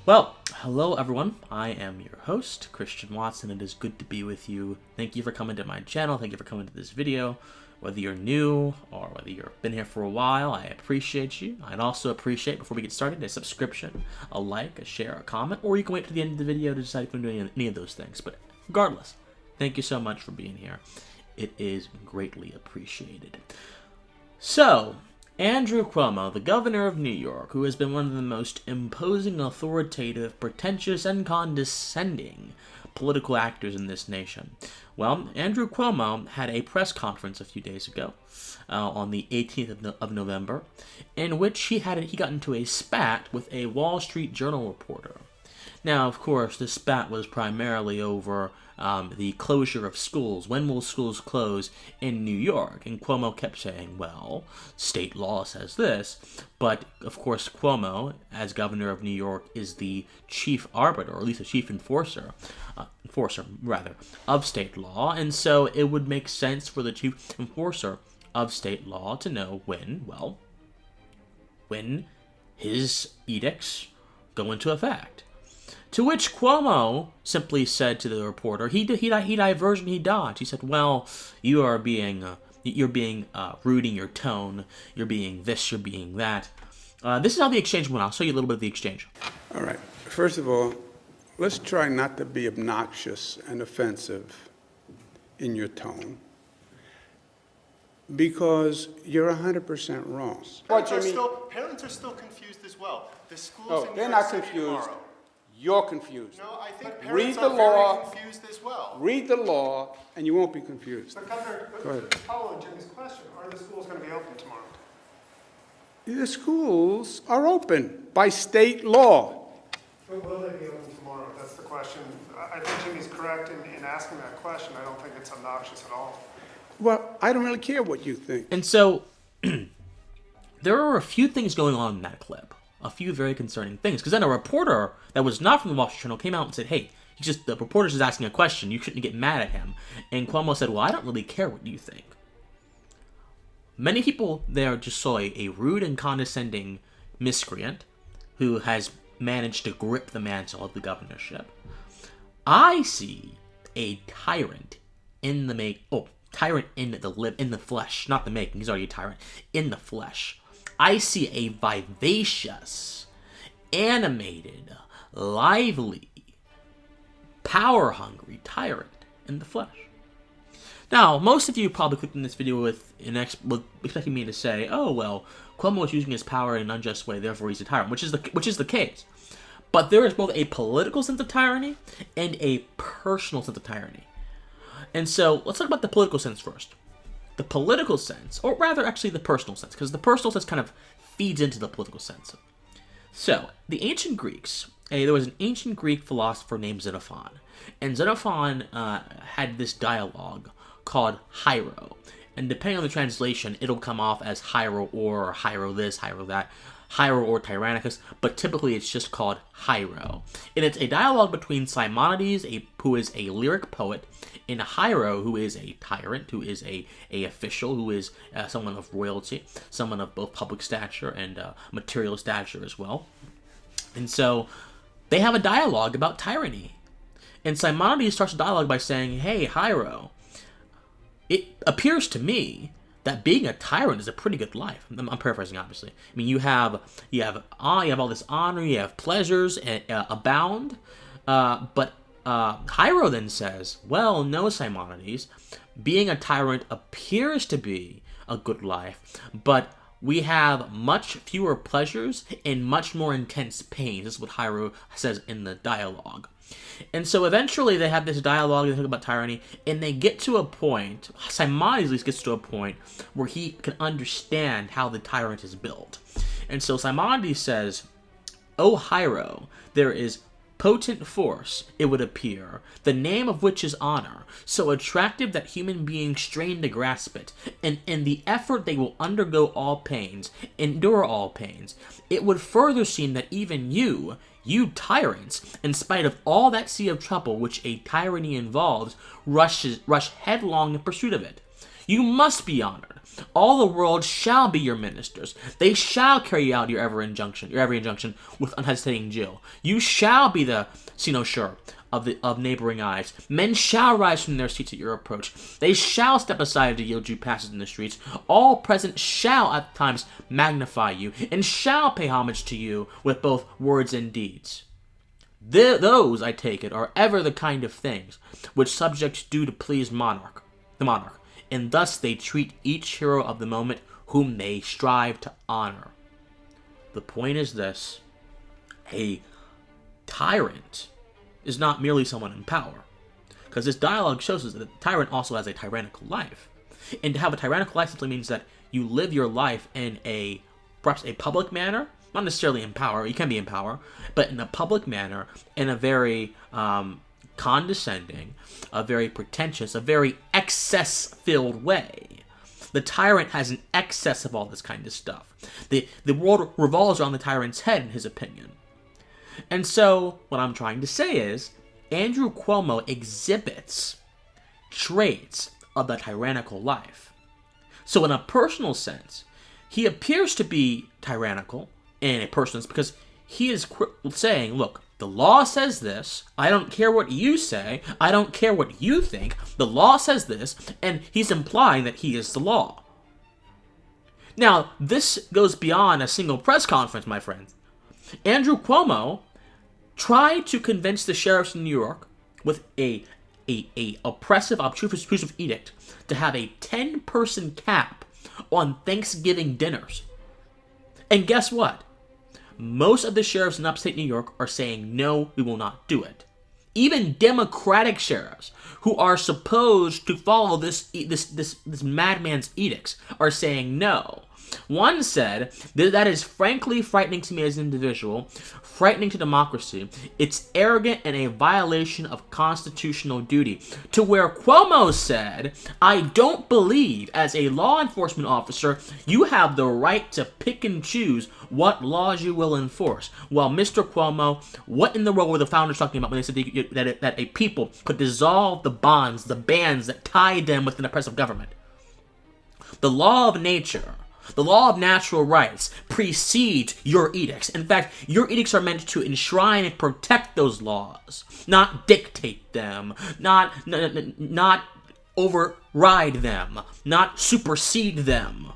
Well, hello everyone. I am your host, Christian Watson. It is good to be with you. Thank you for coming to my channel. Thank you for coming to this video. Whether you're new or whether you've been here for a while, I appreciate you. I'd also appreciate, before we get started, a subscription, a like, a share, a comment, or you can wait to the end of the video to decide if you're doing any of those things. But regardless, thank you so much for being here. It is greatly appreciated. So, Andrew Cuomo, the governor of New York, who has been one of the most imposing, authoritative, pretentious, and condescending political actors in this nation. Well, Andrew Cuomo had a press conference a few days ago, on the 18th of November, in which he got into a spat with a Wall Street Journal reporter. Now, of course, this spat was primarily over the closure of schools. When will schools close in New York? And Cuomo kept saying, well, state law says this. But, of course, Cuomo, as governor of New York, is the chief arbiter, or at least the chief enforcer, of state law. And so it would make sense for the chief enforcer of state law to know when his edicts go into effect. To which Cuomo simply said to the reporter, he diverged and he dodged. He said, well, you're being rude in your tone, you're being this, you're being that. This is how the exchange went. I'll show you a little bit of the exchange. All right. First of all, let's try not to be obnoxious and offensive in your tone, because you're 100% wrong. Parents are still confused as well. The schools in they're New not York City confused. tomorrow. You're confused. No, I think Read parents the are law. very confused as well. Read the law, and you won't be confused. But Governor, Go ahead. to follow Jimmy's question, are the schools going to be open tomorrow? The schools are open by state law. But will they be open tomorrow? That's the question. I think Jimmy's correct in asking that question. I don't think it's obnoxious at all. Well, I don't really care what you think. And so, there are a few things going on in that clip. A few very concerning things. Because then a reporter that was not from the Wall Street Journal came out and said, hey, the reporter's just asking a question. You shouldn't get mad at him. And Cuomo said, well, I don't really care what you think. Many people there just saw a rude and condescending miscreant who has managed to grip the mantle of the governorship. I see a tyrant in the tyrant in the flesh, not the making. He's already a tyrant in the flesh. I see a vivacious, animated, lively, power-hungry tyrant in the flesh. Now, most of you probably clicked in this video with expecting me to say, oh, well, Cuomo is using his power in an unjust way, therefore he's a tyrant, which is the case. But there is both a political sense of tyranny and a personal sense of tyranny. And so, let's talk about the political sense first. The political sense, or rather actually the personal sense, because the personal sense kind of feeds into the political sense. So, the ancient Greeks, there was an ancient Greek philosopher named Xenophon, and Xenophon had this dialogue called Hiero, and depending on the translation, it'll come off as Hiero or Hiero this, Hiero that, Hiero or Tyrannicus, but typically it's just called Hiero. And it's a dialogue between Simonides, who is a lyric poet, and Hiero, who is a tyrant, who is a official, who is someone of royalty, someone of both public stature and material stature as well. And so they have a dialogue about tyranny. And Simonides starts a dialogue by saying, hey, Hiero, it appears to me that being a tyrant is a pretty good life. I'm paraphrasing, obviously. I mean, you have all this honor, you have pleasures abound, but Hiero then says, well, no, Simonides, being a tyrant appears to be a good life, but we have much fewer pleasures and much more intense pains. This is what Hiero says in the dialogue. And so eventually they have this dialogue, they talk about tyranny, and they get to a point, Simonides at least gets to a point, where he can understand how the tyrant is built. And so Simonides says, O Hiero, there is potent force, it would appear, the name of which is honor, so attractive that human beings strain to grasp it, and in the effort they will undergo all pains, endure all pains. It would further seem that even you tyrants, in spite of all that sea of trouble which a tyranny involves, rush headlong in pursuit of it. You must be honored. All the world shall be your ministers. They shall carry out your every injunction with unhesitating zeal. You shall be the cynosure of neighboring eyes. Men shall rise from their seats at your approach. They shall step aside to yield you passage in the streets. All present shall at times magnify you, and shall pay homage to you with both words and deeds. Those, I take it, are ever the kind of things which subjects do to please the monarch, and thus they treat each hero of the moment whom they strive to honor. The point is this: a tyrant is not merely someone in power, because this dialogue shows us that the tyrant also has a tyrannical life. And to have a tyrannical life simply means that you live your life in perhaps a public manner, not necessarily in power, you can be in power, but in a public manner, in a very condescending, a very pretentious, a very excess-filled way. The tyrant has an excess of all this kind of stuff. The world revolves around the tyrant's head, in his opinion. And so, what I'm trying to say is, Andrew Cuomo exhibits traits of the tyrannical life. So in a personal sense, he appears to be tyrannical in a personal sense because he is saying, look, the law says this, I don't care what you say, I don't care what you think, the law says this, and he's implying that he is the law. Now, this goes beyond a single press conference, my friends. Andrew Cuomo tried to convince the sheriffs in New York with a oppressive, obtrusive edict to have a 10-person cap on Thanksgiving dinners. And guess what? Most of the sheriffs in upstate New York are saying, no, we will not do it. Even Democratic sheriffs, who are supposed to follow this madman's edicts, are saying no. One said, that is frankly frightening to me as an individual, frightening to democracy. It's arrogant and a violation of constitutional duty. To where Cuomo said, I don't believe as a law enforcement officer you have the right to pick and choose what laws you will enforce. Well, Mr. Cuomo, what in the world were the founders talking about when they said that a people could dissolve the bonds, the bands that tied them with an oppressive government? The law of nature, the law of natural rights precedes your edicts. In fact, your edicts are meant to enshrine and protect those laws, not dictate them, not override them, not supersede them.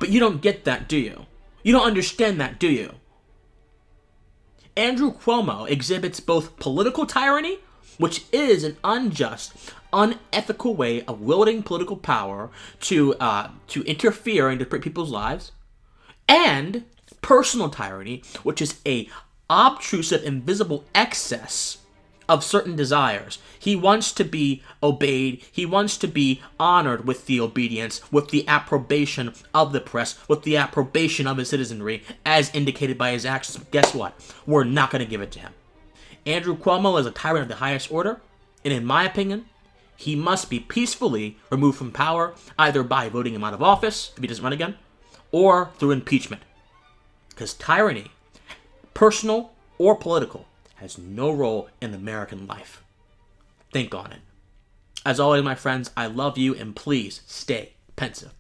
But you don't get that, do you? You don't understand that, do you? Andrew Cuomo exhibits both political tyranny, which is an unjust, unethical way of wielding political power to interfere into people's lives, and personal tyranny, which is a obtrusive, invisible excess of certain desires. He wants to be obeyed. He wants to be honored with the obedience, with the approbation of the press, with the approbation of his citizenry, as indicated by his actions. Guess what? We're not going to give it to him. Andrew Cuomo is a tyrant of the highest order, and in my opinion, he must be peacefully removed from power, either by voting him out of office, if he doesn't run again, or through impeachment. Because tyranny, personal or political, has no role in American life. Think on it. As always, my friends, I love you, and please stay pensive.